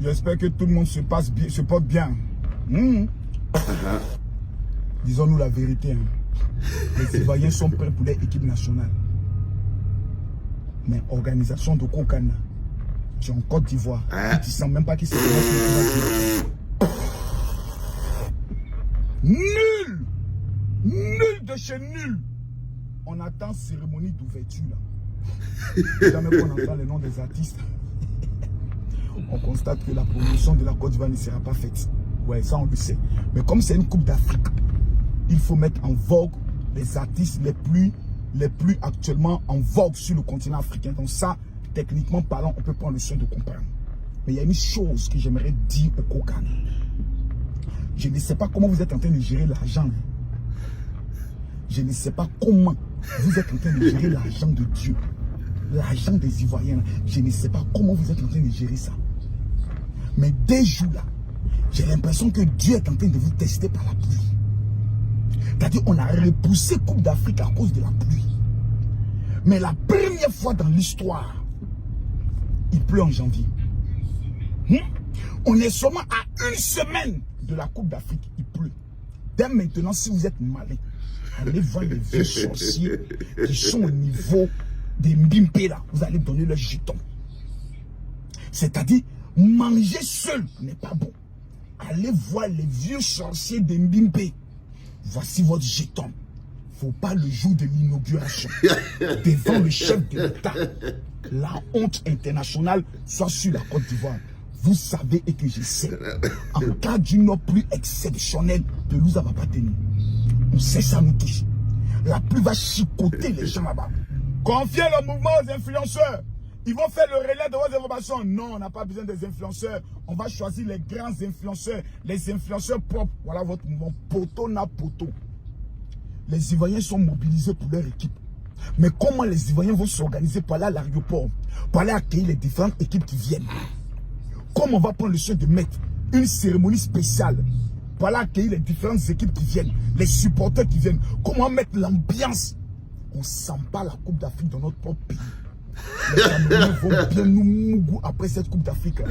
J'espère que tout le monde se porte bien. Disons-nous la vérité. Les Ivoiriens sont prêts pour l'équipe nationale. Mais organisation de Kokana, tu es en Côte d'Ivoire, tu ne sens même pas qui c'est. Nul! Nul de chez nul! On attend cérémonie d'ouverture là. Jamais qu'on entend le nom des artistes. On constate que la promotion de la Côte d'Ivoire ne sera pas faite. Ouais, ça on le sait. Mais comme c'est une Coupe d'Afrique, il faut mettre en vogue les artistes les plus actuellement en vogue sur le continent africain. Donc ça, techniquement parlant, on peut prendre le soin de comprendre. Mais il y a une chose que j'aimerais dire au Kokan. Je ne sais pas comment vous êtes en train de gérer l'argent. Je ne sais pas comment vous êtes en train de gérer l'argent de Dieu. L'argent des Ivoiriens. Je ne sais pas comment vous êtes en train de gérer ça. Mais dès jours là, j'ai l'impression que Dieu est en train de vous tester par la pluie. C'est-à-dire on a repoussé Coupe d'Afrique à cause de la pluie. Mais la première fois dans l'histoire, il pleut en janvier. On est seulement à une semaine de la Coupe d'Afrique, il pleut. Dès maintenant, si vous êtes malin, allez voir les vieux sorciers qui sont au niveau des Mbimpe là. Vous allez donner leur jeton. C'est-à-dire, manger seul n'est pas bon. Allez voir les vieux sorciers des Mbimpe. Voici votre jeton. Faut pas le jour de l'inauguration, devant le chef de l'État, la honte internationale soit sur la Côte d'Ivoire. Vous savez et que je sais, en cas d'une pluie exceptionnelle, Pelousa va pas tenir. On sait ça nous tous. La pluie va chicoter les gens là-bas. Confiez le mouvement aux influenceurs. Ils vont faire le relais de vos informations. Non, on n'a pas besoin des influenceurs. On va choisir les grands influenceurs, les influenceurs propres. Voilà votre mouvement. Poto na poto. Les Ivoiriens sont mobilisés pour leur équipe. Mais comment les Ivoiriens vont s'organiser pour aller à l'aéroport, pour aller accueillir les différentes équipes qui viennent? Comment on va prendre le soin de mettre une cérémonie spéciale pour aller accueillir les différentes équipes qui viennent, les supporters qui viennent? Comment mettre l'ambiance? On ne sent pas la Coupe d'Afrique dans notre propre pays. Les Camerounais vont bien nous mougou après cette Coupe d'Afrique.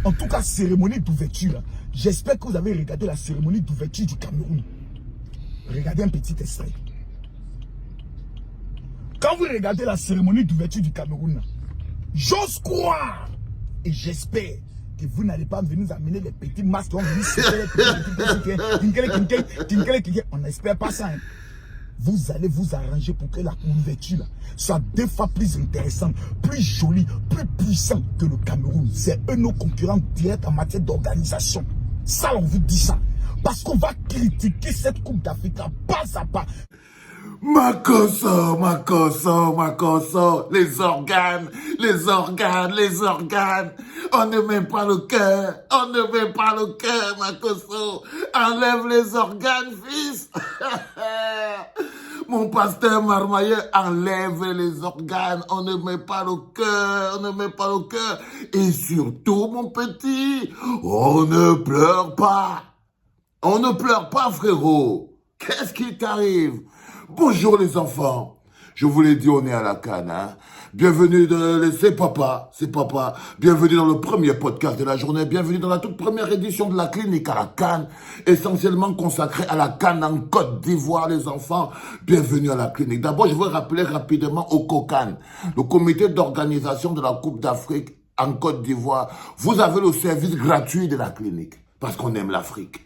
En tout cas, cérémonie d'ouverture. J'espère que vous avez regardé la cérémonie d'ouverture du Cameroun. Regardez un petit extrait. Quand vous regardez la cérémonie d'ouverture du Cameroun, j'ose croire et j'espère que vous n'allez pas venir nous amener les petits masques qui vont venir se on n'espère pas ça. Hein. Vous allez vous arranger pour que la ouverture soit 2 fois plus intéressante, plus jolie, plus puissante que le Cameroun. C'est eux nos concurrents directs en matière d'organisation. Ça, on vous dit ça. Parce qu'on va critiquer cette Coupe d'Afrique pas à pas. Makosso, les organes. On ne met pas le cœur, Makosso. Enlève les organes, fils. Mon pasteur Marmaillé, enlève les organes. On ne met pas le cœur, Et surtout, mon petit, on ne pleure pas. On ne pleure pas, frérot. Qu'est-ce qui t'arrive? Bonjour les enfants. Je vous l'ai dit, on est à la CAN. Hein? Bienvenue c'est papa. Bienvenue dans le premier podcast de la journée. Bienvenue dans la toute première édition de la clinique à la CAN, essentiellement consacrée à la CAN en Côte d'Ivoire, les enfants. Bienvenue à la clinique. D'abord, je veux rappeler rapidement au COCAN, le comité d'organisation de la Coupe d'Afrique en Côte d'Ivoire. Vous avez le service gratuit de la clinique parce qu'on aime l'Afrique.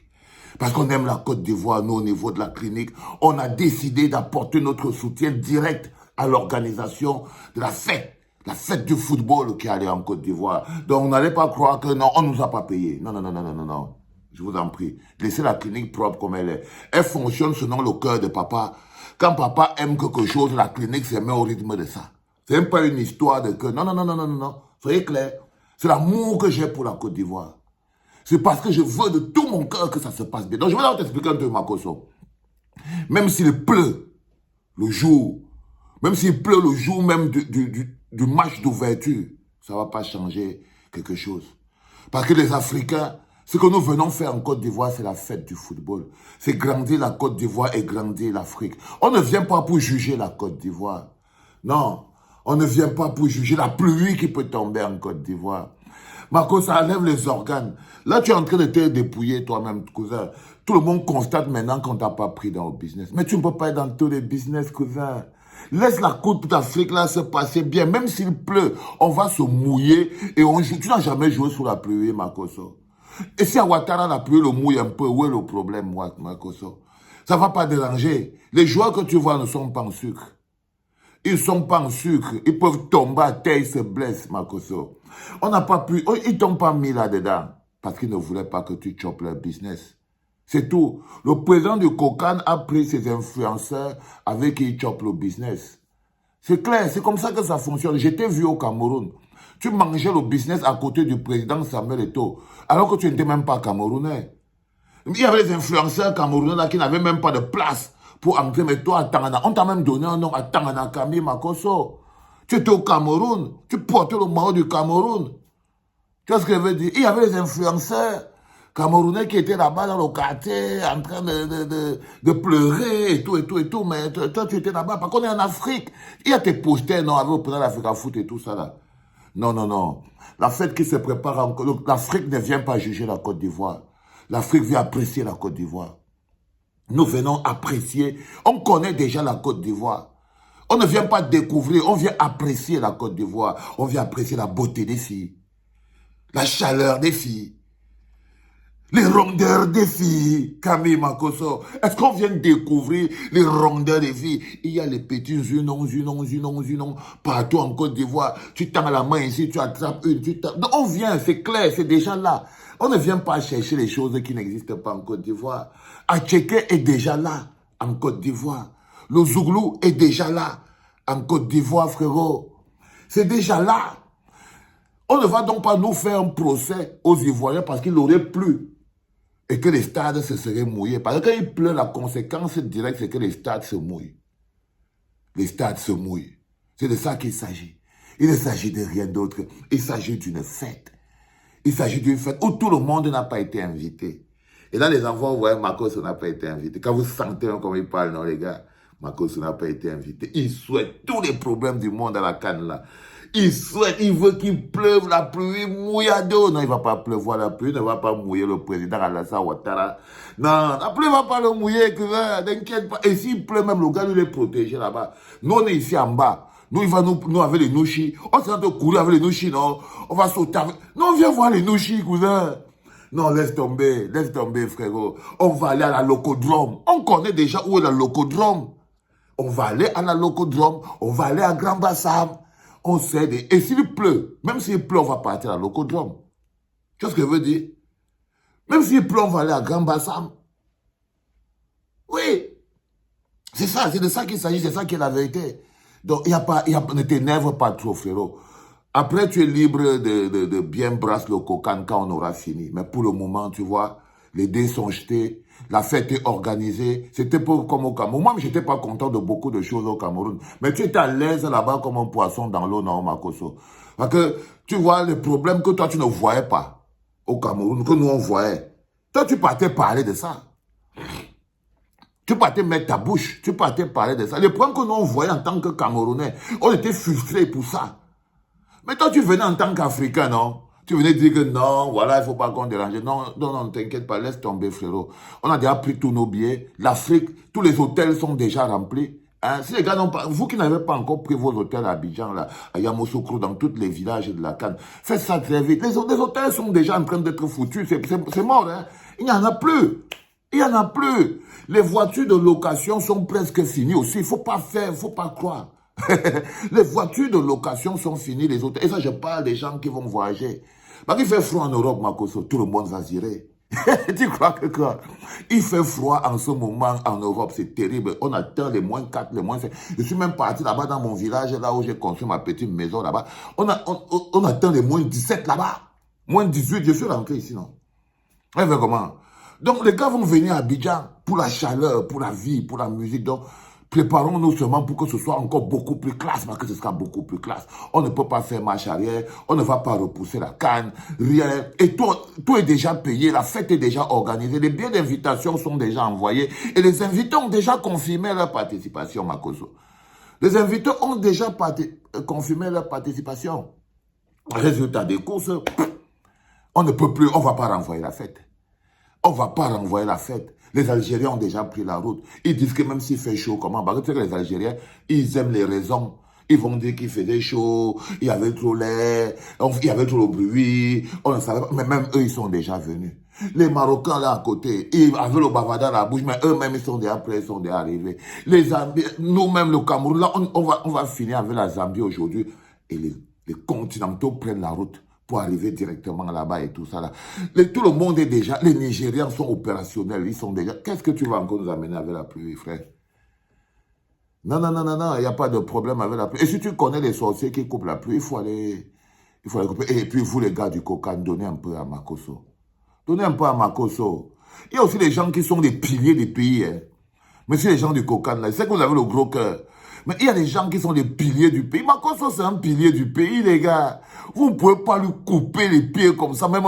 Parce qu'on aime la Côte d'Ivoire, nous, au niveau de la clinique, on a décidé d'apporter notre soutien direct à l'organisation de la fête du football qui allait en Côte d'Ivoire. Donc, on n'allait pas croire que non, on ne nous a pas payé. Non. Je vous en prie. Laissez la clinique propre comme elle est. Elle fonctionne selon le cœur de papa. Quand papa aime quelque chose, la clinique se met au rythme de ça. C'est même pas une histoire de que non. Soyez clair. C'est l'amour que j'ai pour la Côte d'Ivoire. C'est parce que je veux de tout mon cœur que ça se passe bien. Donc, je vais t'expliquer un peu, Makosso. Même s'il pleut le jour, même du match d'ouverture, ça ne va pas changer quelque chose. Parce que les Africains, ce que nous venons faire en Côte d'Ivoire, c'est la fête du football. C'est grandir la Côte d'Ivoire et grandir l'Afrique. On ne vient pas pour juger la Côte d'Ivoire. Non, on ne vient pas pour juger la pluie qui peut tomber en Côte d'Ivoire. Marco, ça enlève les organes. Là, tu es en train de te dépouiller toi-même, cousin. Tout le monde constate maintenant qu'on t'a pas pris dans le business. Mais tu ne peux pas être dans tous les business, cousin. Laisse la Coupe d'Afrique là se passer bien. Même s'il pleut, on va se mouiller et on joue. Tu n'as jamais joué sous la pluie, Makoso. Et si à Ouattara, la pluie le mouille un peu, où est le problème, Makoso? Ça ne va pas déranger. Les joueurs que tu vois ne sont pas en sucre. Ils ne sont pas en sucre. Ils peuvent tomber à terre, ils se blessent, Makoso. On n'a pas pu... Ils t'ont pas mis là-dedans parce qu'ils ne voulaient pas que tu chopes leur business. C'est tout. Le président du Cocan a pris ses influenceurs avec qui il chope le business. C'est clair, c'est comme ça que ça fonctionne. J'étais vu au Cameroun. Tu mangeais le business à côté du président Samuel Eto'o, alors que tu n'étais même pas camerounais. Il y avait des influenceurs camerounais là qui n'avaient même pas de place pour entrer. Mais toi, à Tangana, on t'a même donné un nom à Tangana Kami Makoso. Tu étais au Cameroun, tu portais le maillot du Cameroun. Tu vois ce que je veux dire? Il y avait des influenceurs camerounais qui étaient là-bas dans le quartier, en train de pleurer et tout, mais toi, tu étais là-bas, parce qu'on est en Afrique. Il y a tes posters, non, avec le président d'Africa Foot et tout ça, là. Non, non, non. La fête qui se prépare encore, l'Afrique ne vient pas juger la Côte d'Ivoire. L'Afrique vient apprécier la Côte d'Ivoire. Nous venons apprécier. On connaît déjà la Côte d'Ivoire. On ne vient pas découvrir, on vient apprécier la Côte d'Ivoire. On vient apprécier la beauté des filles, la chaleur des filles, les rondeurs des filles. Camille Makoso, est-ce qu'on vient découvrir les rondeurs des filles? Il y a les petits zunons, partout en Côte d'Ivoire. Tu tends la main ici, tu attrapes une, Donc on vient, c'est clair, c'est déjà là. On ne vient pas chercher les choses qui n'existent pas en Côte d'Ivoire. Acheke est déjà là, en Côte d'Ivoire. Le Zouglou est déjà là, en Côte d'Ivoire, frérot. C'est déjà là. On ne va donc pas nous faire un procès aux Ivoiriens parce qu'il aurait plu et que les stades se seraient mouillés. Parce que quand il pleut, la conséquence directe, c'est que les stades se mouillent. Les stades se mouillent. C'est de ça qu'il s'agit. Il ne s'agit de rien d'autre. Il s'agit d'une fête. Il s'agit d'une fête où tout le monde n'a pas été invité. Et là, les enfants, vous voyez, Marcos n'a pas été invité. Quand vous sentez comme il parle, non, les gars, Marcos n'a pas été invité. Il souhaite tous les problèmes du monde à la canne, là. Il souhaite, il veut qu'il pleuve la pluie mouillado. Non, il ne va pas pleuvoir la pluie, ne va pas mouiller le président Alassane Ouattara. Non, la pluie ne va pas le mouiller, t'inquiète pas. Et s'il pleut, même le gars, il est protégé là-bas. Nous, on est ici en bas. Nous, il va nous avec les nouchis. On s'est en train de courir avec les nouchis, non? On va sauter avec... Non, viens voir les nouchis, cousin. Non, laisse tomber, frérot. On va aller à la locodrome. On connaît déjà où est la locodrome. On va aller à la locodrome. On va aller à Grand Bassam. On sait des... Et s'il pleut, même s'il pleut, on va partir à la locodrome. Tu vois ce que je veux dire? Même s'il pleut, on va aller à Grand Bassam. Oui. C'est ça, c'est de ça qu'il s'agit, c'est ça qui est la vérité. Donc, ne t'énerve pas trop, frérot. Après, tu es libre de bien brasser le cocan quand on aura fini. Mais pour le moment, tu vois, les dés sont jetés, la fête est organisée. C'était pas comme au Cameroun. Moi, je n'étais pas content de beaucoup de choses au Cameroun. Mais tu étais à l'aise là-bas comme un poisson dans l'eau, non, Makoso. Parce que, tu vois, les problèmes que toi, tu ne voyais pas au Cameroun, que nous, on voyait. Toi, tu partais parler de ça. Tu partais mettre ta bouche, tu partais parler de ça. Les problèmes que nous, on voyait en tant que Camerounais, on était frustrés pour ça. Mais toi, tu venais en tant qu'Africain, non? Tu venais dire que non, voilà, il ne faut pas qu'on dérange. Non, non, non, t'inquiète pas, laisse tomber, frérot. On a déjà pris tous nos billets. L'Afrique, tous les hôtels sont déjà remplis. Hein? Si les gars n'ont pas, vous qui n'avez pas encore pris vos hôtels à Abidjan, là, à Yamoussoukro, dans tous les villages de la Cannes, faites ça très vite. Les hôtels sont déjà en train d'être foutus. C'est mort, hein? Il n'y en a plus. Il n'y en a plus. Les voitures de location sont presque finies aussi. Il ne faut pas faire, il ne faut pas croire. Les voitures de location sont finies, les hôtels. Et ça, je parle des gens qui vont voyager. Parce qu'il fait froid en Europe, Makoso, tout le monde va tirer. Tu crois que quoi? Il fait froid en ce moment en Europe, c'est terrible. On atteint les moins 4, les moins 5. Je suis même parti là-bas dans mon village, là où j'ai construit ma petite maison là-bas. On atteint les moins 17 là-bas. Moins 18, je suis rentré ici, non? Ouais, mais comment? Donc, les gars vont venir à Abidjan pour la chaleur, pour la vie, pour la musique. Donc, préparons-nous seulement pour que ce soit encore beaucoup plus classe, parce que ce sera beaucoup plus classe. On ne peut pas faire marche arrière, on ne va pas repousser la canne, rien. Et tout est déjà payé, la fête est déjà organisée, les billets d'invitation sont déjà envoyés, et les invités ont déjà confirmé leur participation, Makoso. Les invités ont déjà confirmé leur participation. Résultat des courses, On ne peut plus, on ne va pas renvoyer la fête. On ne va pas renvoyer la fête. Les Algériens ont déjà pris la route. Ils disent que même s'il fait chaud, comment? Parce que les Algériens, ils aiment les raisons. Ils vont dire qu'il faisait chaud, il y avait trop l'air, il y avait trop de bruit, on ne savait pas. Mais même eux, ils sont déjà venus. Les Marocains là à côté, ils avaient le bavada dans la bouche, mais eux-mêmes, ils sont déjà prêts, ils sont déjà arrivés. Les Zambiens, nous-mêmes, le Cameroun, là, on va finir avec la Zambie aujourd'hui. Et les continentaux prennent la route pour arriver directement là-bas et tout ça là. Tout le monde est déjà, les Nigériens sont opérationnels, ils sont déjà. Qu'est-ce que tu vas encore nous amener avec la pluie, frère? Non, non, non, non, non, il n'y a pas de problème avec la pluie. Et si tu connais les sorciers qui coupent la pluie, il faut aller couper. Et puis vous, les gars du Cocan, donnez un peu à Makosso. Donnez un peu à Makosso. Il y a aussi les gens qui sont des piliers des pays. Hein. Mais c'est les gens du Cocan, là, c'est que vous avez le gros cœur. Mais il y a des gens qui sont des piliers du pays. Makosso, c'est un pilier du pays, les gars. Vous ne pouvez pas lui couper les pieds comme ça. Même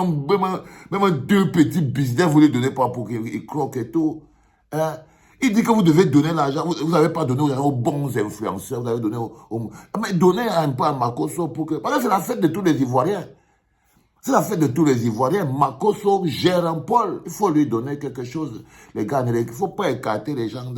deux petits business, vous ne les donnez pas pour qu'il croque et tout. Hein? Il dit que vous devez donner l'argent. Vous n'avez pas donné aux bons influenceurs. Vous avez donné Mais donnez un peu à Makosso pour que... Parce que c'est la fête de tous les Ivoiriens. C'est la fête de tous les Ivoiriens. Makosso gère un pôle. Il faut lui donner quelque chose. Les gars, il ne faut pas écarter les gens,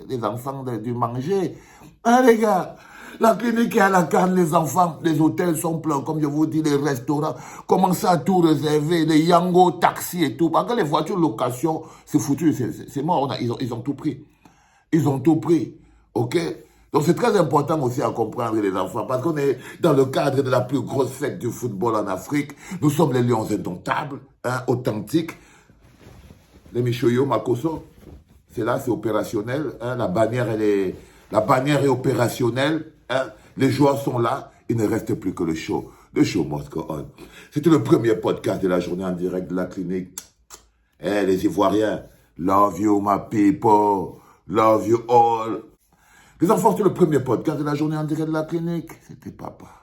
les enfants du manger. Hein, les gars? La clinique est à la canne, les enfants, les hôtels sont pleins, comme je vous dis, les restaurants. Commencez à tout réserver, les Yango, taxis et tout. Parce que les voitures location, c'est foutu, c'est mort. Ils ont tout pris. Ils ont tout pris. OK? Donc c'est très important aussi à comprendre les enfants. Parce qu'on est dans le cadre de la plus grosse fête du football en Afrique. Nous sommes les lions indomptables, hein, authentiques. Les Michoyo, Makosso, c'est là, c'est opérationnel. Hein, la bannière est opérationnelle. Hein, les joueurs sont là. Il ne reste plus que le show. Le show must go on. C'était le premier podcast de la journée en direct de la clinique. Eh, les Ivoiriens, love you, my people. Love you all. Les enfants, c'était le premier podcast de la journée en direct de la clinique. C'était papa.